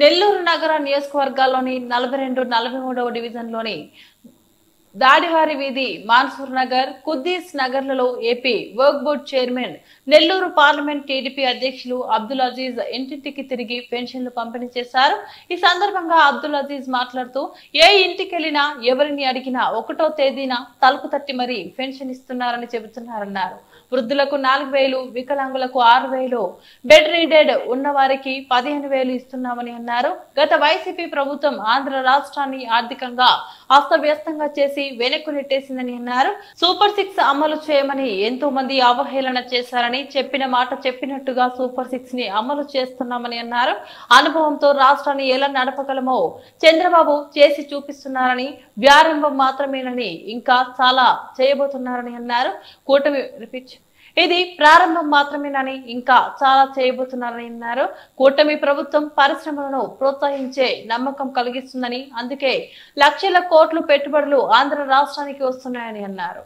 నెల్లూరు నగర నియోజకవర్గాల్లోని 42, 43వ డివిజన్లోని దాడివారి వీధి, మాన్సూర్ నగర్, కుద్దీస్ నగర్లలో ఏపీ వర్క్ board chairman, Nellore parliament TDP అధ్యక్షులు అబ్దుల్ అజీజ్ ఇంటింటికి తిరిగి పెన్షన్లు పంపిణీ చేశారు. ఈ సందర్భంగా అబ్దుల్ అజీజ్ మాట్లాడుతూ, ఏ ఇంటికెళ్లినా ఎవరిని అడిగినా 1వ తేదీన తలుపు తట్టి మరీ పెన్షన్ ఇస్తున్నారని చెబుతున్నారన్నారు. వృద్ధులకు 4,000, వికలాంగులకు 6,000, బెడ్ రీడెడ్ ఉన్న వారికి 15,000 ఇస్తున్నామని అన్నారు. గత వైసీపీ ప్రభుత్వం ఆంధ్ర రాష్ట్రాన్ని ఆర్థికంగా అస్తవ్యస్తంగా చేసి వెనక్కు నెట్టేసిందని అన్నారు. సూపర్ 6 అమలు చేయమని ఎంతో మంది అవహేళన చేశారని, చెప్పిన మాట చెప్పినట్టుగా సూపర్ 6 ని అమలు చేస్తున్నామని అన్నారు. అనుభవంతో రాష్ట్రాన్ని ఎలా నడపగలమో చంద్రబాబు చేసి చూపిస్తున్నారని, వ్యారంభం మాత్రమేనని ఇంకా చాలా చేయబోతున్నారని అన్నారు. ఇది ప్రారంభం మాత్రమేనని ఇంకా చాలా చేయబోతున్నారని అన్నారు. కూటమి ప్రభుత్వం పరిశ్రమలను ప్రోత్సహించే నమ్మకం కలిగిస్తుందని, అందుకే లక్షల కోట్లు పెట్టుబడులు ఆంధ్ర రాష్ట్రానికి వస్తున్నాయని అన్నారు.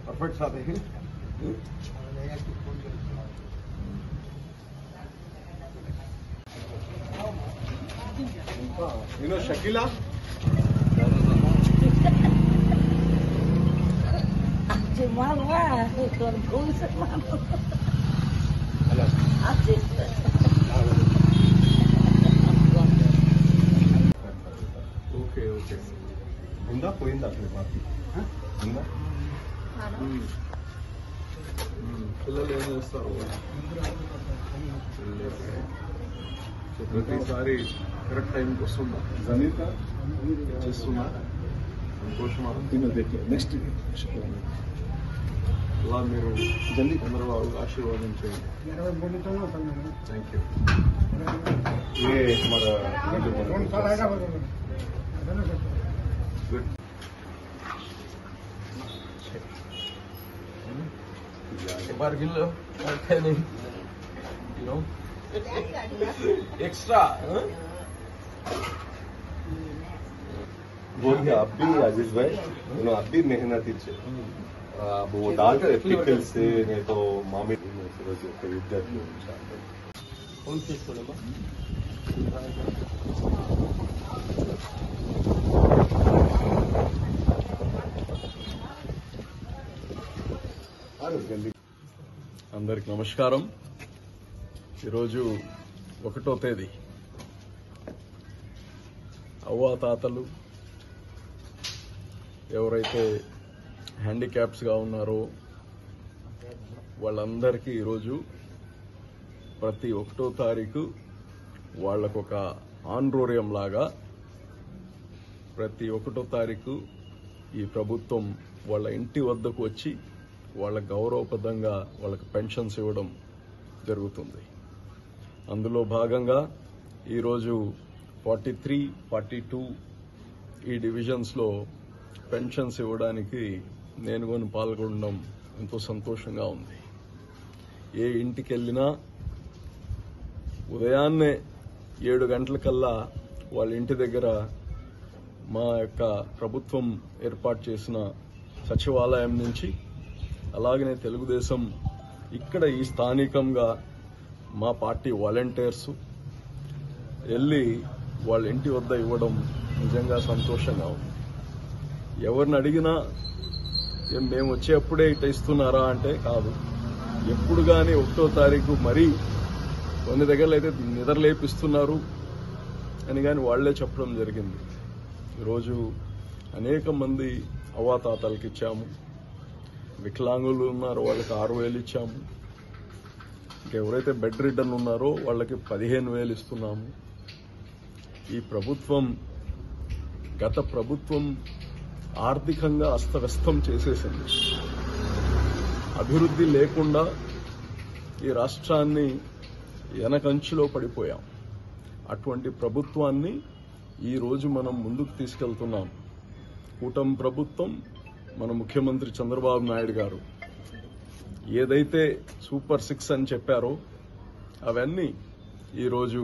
परफेक्ट साथ है शकीला ఓకే ఓకే ఉందా పోయిందా అసలు పార్టీ ఉందా పిల్లలు ఏం చేస్తారు ప్రతిసారి కరెక్ట్ టైంకి వస్తుందా జనీత చేస్తున్నా సంతోషమా నెక్స్ట్ అలా మీరు జల్దీ చంద్రబాబు ఆశీర్వాదించండి. Thank you. एक्स्ट्रा बोल के आप भी अजीज भाई आप भी मेहनती अब वो डालते पिकल से नहीं तो मामी विद्यार्थी कौन सी स्कूल అందరికి నమస్కారం. ఈరోజు 1వ తేదీ అవ్వాతాతలు ఎవరైతే హ్యాండిక్యాప్స్గా ఉన్నారో వాళ్ళందరికీ ఈరోజు ప్రతి 1వ తారీఖు వాళ్లకొక ఆన్రోరియం లాగా ప్రతి 1వ తారీఖు ఈ ప్రభుత్వం వాళ్ళ ఇంటి వద్దకు వచ్చి వాళ్ళ గౌరవప్రదంగా వాళ్ళకి పెన్షన్స్ ఇవ్వడం జరుగుతుంది. అందులో భాగంగా ఈరోజు 43, 42 ఈ డివిజన్స్లో పెన్షన్స్ ఇవ్వడానికి నేను కూడా పాల్గొనడం ఎంతో సంతోషంగా ఉంది. ఏ ఇంటికి వెళ్ళినా ఉదయాన్నే 7 గంటలకల్లా వాళ్ళ ఇంటి దగ్గర మా యొక్క ప్రభుత్వం ఏర్పాటు చేసిన సచివాలయం నుంచి, అలాగనే తెలుగుదేశం ఇక్కడ ఈ స్థానికంగా మా పార్టీ వాలంటీర్స్ వెళ్ళి వాళ్ళ ఇంటి వద్ద ఇవ్వడం నిజంగా సంతోషంగా ఉంది. ఎవరిని అడిగినా మేము వచ్చేప్పుడే ఇట్ట ఇస్తున్నారా అంటే కాదు, ఎప్పుడు కానీ 1వ తారీఖు మరీ కొన్ని దగ్గరలో అయితే నిద్రలేపిస్తున్నారు అని కానీ వాళ్లే చెప్పడం జరిగింది. ఈరోజు అనేక మంది అవ్వాతాతలకి ఇచ్చాము. వికలాంగులు ఉన్నారో వాళ్ళకి 6,000 ఇచ్చాము. ఇంకెవరైతే బెడ్ రిడన్ ఉన్నారో వాళ్ళకి 15,000 ఇస్తున్నాము. ఈ ప్రభుత్వం గత ప్రభుత్వం ఆర్థికంగా అస్తవ్యస్తం చేసేసింది. అభివృద్ధి లేకుండా ఈ రాష్ట్రాన్ని వెనకంచులో పడిపోయాం. అటువంటి ప్రభుత్వాన్ని ఈరోజు మనం ముందుకు తీసుకెళ్తున్నాం. కూటమి ప్రభుత్వం, మన ముఖ్యమంత్రి చంద్రబాబు నాయుడు గారు ఏదైతే సూపర్ 6 అని చెప్పారో అవన్నీ ఈరోజు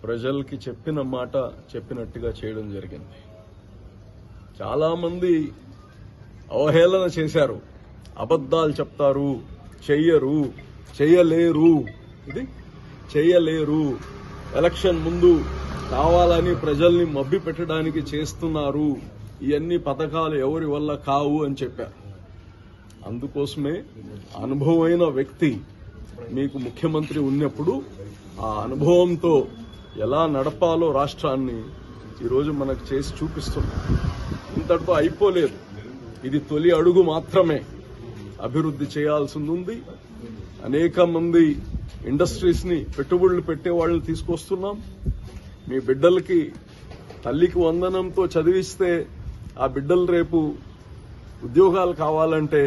ప్రజలకి చెప్పిన మాట చెప్పినట్టుగా చేయడం జరిగింది. చాలామంది అవహేళన చేశారు, అబద్దాలు చెప్తారు, చెయ్యరు, చెయ్యలేరు, చెయ్యలేరు, ఎలక్షన్ ముందు కావాలని ప్రజల్ని మభ్య పెట్టడానికి చేస్తున్నారు, ఇవన్నీ పథకాలు ఎవరి వల్ల కావు అని చెప్పారు. అందుకోసమే అనుభవమైన వ్యక్తి మీకు ముఖ్యమంత్రి ఉన్నప్పుడు ఆ అనుభవంతో ఎలా నడపాలో రాష్ట్రాన్ని ఈరోజు మనకు చేసి చూపిస్తున్నాం. ఇంతటితో అయిపోలేదు, ఇది తొలి అడుగు మాత్రమే. అభివృద్ధి చేయాల్సింది ఉంది. అనేక మంది ఇండస్ట్రీస్ ని పెట్టుబడులు పెట్టే వాళ్ళని తీసుకొస్తున్నాం. మీ బిడ్డలకి తల్లికి వందనంతో చదివిస్తే ఆ బిడ్డలు రేపు ఉద్యోగాలు కావాలంటే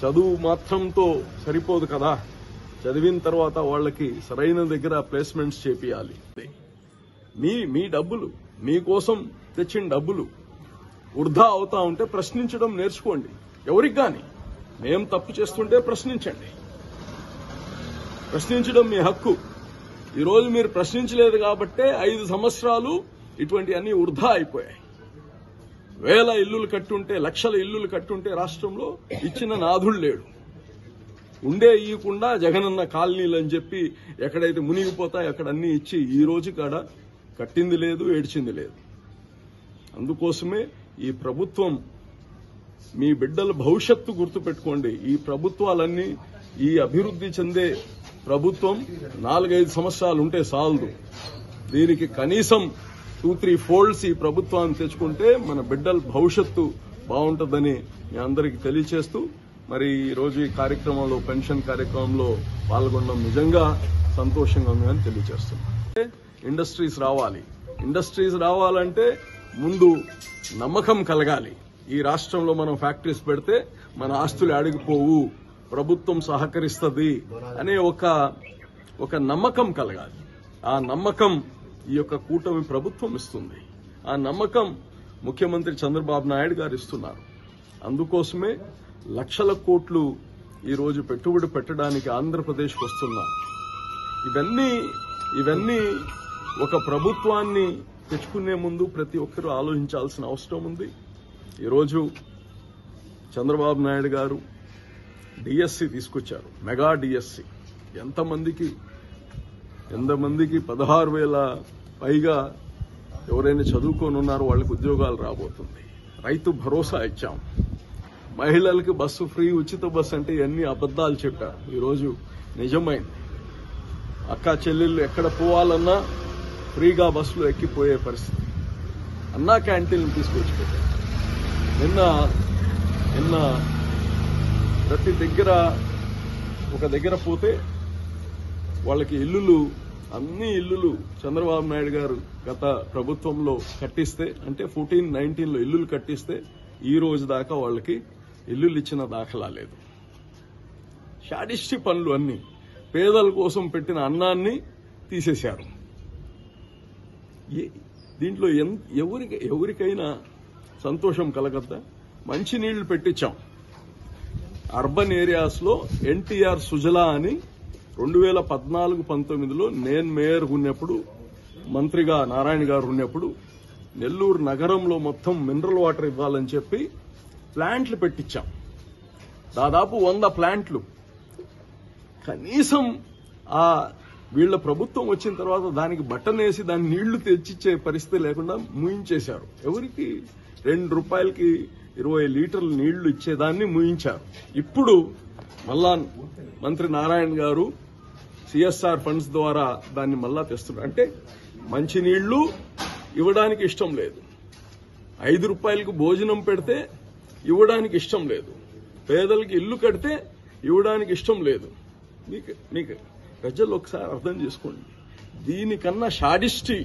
చదువు మాత్రంతో సరిపోదు కదా. చదివిన తర్వాత వాళ్ళకి సరైన దగ్గర ప్లేస్మెంట్స్ చేపియాలి. మీ డబ్బులు, మీకోసం తెచ్చిన డబ్బులు వృధా అవుతా ఉంటే ప్రశ్నించడం నేర్చుకోండి. ఎవరికి గాని మేం తప్పు చేస్తుంటే ప్రశ్నించండి. ప్రశ్నించడం మీ హక్కు. ఈరోజు మీరు ప్రశ్నించలేదు కాబట్టే 5 సంవత్సరాలు ఇటువంటి అన్ని వృధా అయిపోయాయి. వేల ఇల్లులు కట్టుంటే, లక్షల ఇల్లులు కట్టుంటే రాష్ట్రంలో ఇచ్చిన నాథుడు లేడు. ఉండే ఇవ్వకుండా జగనన్న కాలనీలు అని చెప్పి ఎక్కడైతే మునిగిపోతాయి అక్కడ అన్ని ఇచ్చి ఈ రోజు కాడ కట్టింది లేదు, ఏడ్చింది లేదు. అందుకోసమే ఈ ప్రభుత్వం, మీ బిడ్డల భవిష్యత్తు గుర్తుపెట్టుకోండి. ఈ ప్రభుత్వాలన్నీ, ఈ అభివృద్ధి చెందే ప్రభుత్వం 4-5 సంవత్సరాలు ఉంటే చాలదు. దీనికి కనీసం 2-3 ఫోల్డ్స్ ఈ ప్రభుత్వాన్ని తెచ్చుకుంటే మన బిడ్డల భవిష్యత్తు బాగుంటుందని మీ అందరికీ తెలియజేస్తూ, మరి ఈ రోజు ఈ కార్యక్రమంలో, పెన్షన్ కార్యక్రమంలో పాల్గొనడం నిజంగా సంతోషంగా ఉందని తెలియజేస్తున్నాం. ఇండస్ట్రీస్ రావాలంటే ముందు నమ్మకం కలగాలి. ఈ రాష్ట్రంలో మనం ఫ్యాక్టరీస్ పెడితే మన ఆస్తులు అడిగిపోవు, ప్రభుత్వం సహకరిస్తుంది అనే ఒక నమ్మకం కలగాలి. ఆ నమ్మకం ఈ యొక్క కూటమి ప్రభుత్వం ఇస్తుంది. ఆ నమ్మకం ముఖ్యమంత్రి చంద్రబాబు నాయుడు గారు ఇస్తున్నారు. అందుకోసమే లక్షల కోట్లు ఈ రోజు పెట్టుబడి పెట్టడానికి ఆంధ్రప్రదేశ్కి వస్తున్నారు. ఇవన్నీ ఒక ప్రభుత్వాన్ని తెచ్చుకునే ముందు ప్రతి ఒక్కరూ ఆలోచించాల్సిన అవసరం ఉంది. ఈరోజు చంద్రబాబు నాయుడు గారు డిఎస్సి తీసుకొచ్చారు, మెగా డిఎస్సి. ఎంతమందికి 16,000 పైగా ఎవరైనా చదువుకొని ఉన్నారో వాళ్ళకి ఉద్యోగాలు రాబోతుంది. రైతు భరోసా ఇచ్చాం. మహిళలకి బస్సు ఫ్రీ, ఉచిత బస్సు అంటే ఇవన్నీ అబద్దాలు చెప్పారు. ఈరోజు నిజమైంది. అక్కా చెల్లెళ్ళు ఎక్కడ పోవాలన్నా ఫ్రీగా బస్సులో ఎక్కిపోయే పరిస్థితి. అన్నా క్యాంటీన్లు తీసుకొచ్చి పెట్టారు. నిన్న ప్రతి దగ్గర ఒక దగ్గర పోతే వాళ్ళకి అన్ని ఇల్లులు చంద్రబాబు నాయుడు గారు గత ప్రభుత్వంలో కట్టిస్తే, అంటే 14-19లో ఇల్లులు కట్టిస్తే ఈ రోజు దాకా వాళ్ళకి ఇల్లులు ఇచ్చిన దాఖలా లేదు. షాడిస్టి పనులు అన్ని, పేదల కోసం పెట్టిన అన్నాన్ని తీసేశారు. దీంట్లో ఎవరికైనా సంతోషం కలగద్దా? మంచినీళ్లు పెట్టించాం. అర్బన్ ఏరియాస్ లో ఎన్టీఆర్ సుజలా అని 2014-19లో నేను మేయర్ ఉన్నప్పుడు, మంత్రిగా నారాయణ గారు ఉన్నప్పుడు నెల్లూరు నగరంలో మొత్తం మినరల్ వాటర్ ఇవ్వాలని చెప్పి ప్లాంట్లు పెట్టించాం. దాదాపు 100 ప్లాంట్లు. కనీసం వీళ్ల ప్రభుత్వం వచ్చిన తర్వాత దానికి బటన్ వేసి దాని నీళ్లు తెచ్చిచ్చే పరిస్థితి లేకుండా ముయించేశారు. ఎవరికి 2 రూపాయలకి 20 లీటర్ల నీళ్లు ఇచ్చేదాన్ని ముయించారు. ఇప్పుడు మళ్ళా మంత్రి నారాయణ గారు సిఎస్ఆర్ ఫండ్స్ ద్వారా దాన్ని మళ్ళా తెస్తున్నారు. అంటే మంచినీళ్లు ఇవ్వడానికి ఇష్టం లేదు, 5 రూపాయలకు భోజనం పెడితే ఇవ్వడానికి ఇష్టం లేదు, పేదలకు ఇల్లు కడితే ఇవ్వడానికి ఇష్టం లేదు. మీకు ప్రజలు ఒకసారి అర్థం చేసుకోండి. దీనికన్నా షాడిస్టి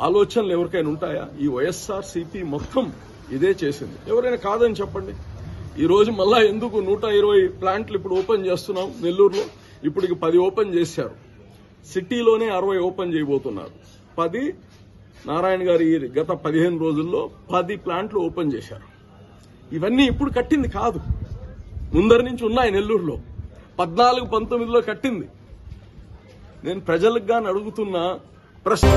ఆలోచనలు ఎవరికైనా ఉంటాయా? ఈ వైఎస్ఆర్సీపీ మొత్తం ఇదే చేసింది. ఎవరైనా కాదని చెప్పండి. ఈ రోజు మళ్ళా ఎందుకు 120 ప్లాంట్లు ఇప్పుడు ఓపెన్ చేస్తున్నాం నెల్లూరులో. ఇప్పటికి 10 ఓపెన్ చేశారు. సిటీలోనే 60 ఓపెన్ చేయబోతున్నారు. 10 నారాయణ గారు ఈ గత 15 రోజుల్లో 10 ప్లాంట్లు ఓపెన్ చేశారు. ఇవన్నీ ఇప్పుడు కట్టింది కాదు, ముందరి నుంచి ఉన్నాయి. నెల్లూరులో 14-19లో కట్టింది. నేను ప్రజలకు గాని అడుగుతున్న ప్రశ్న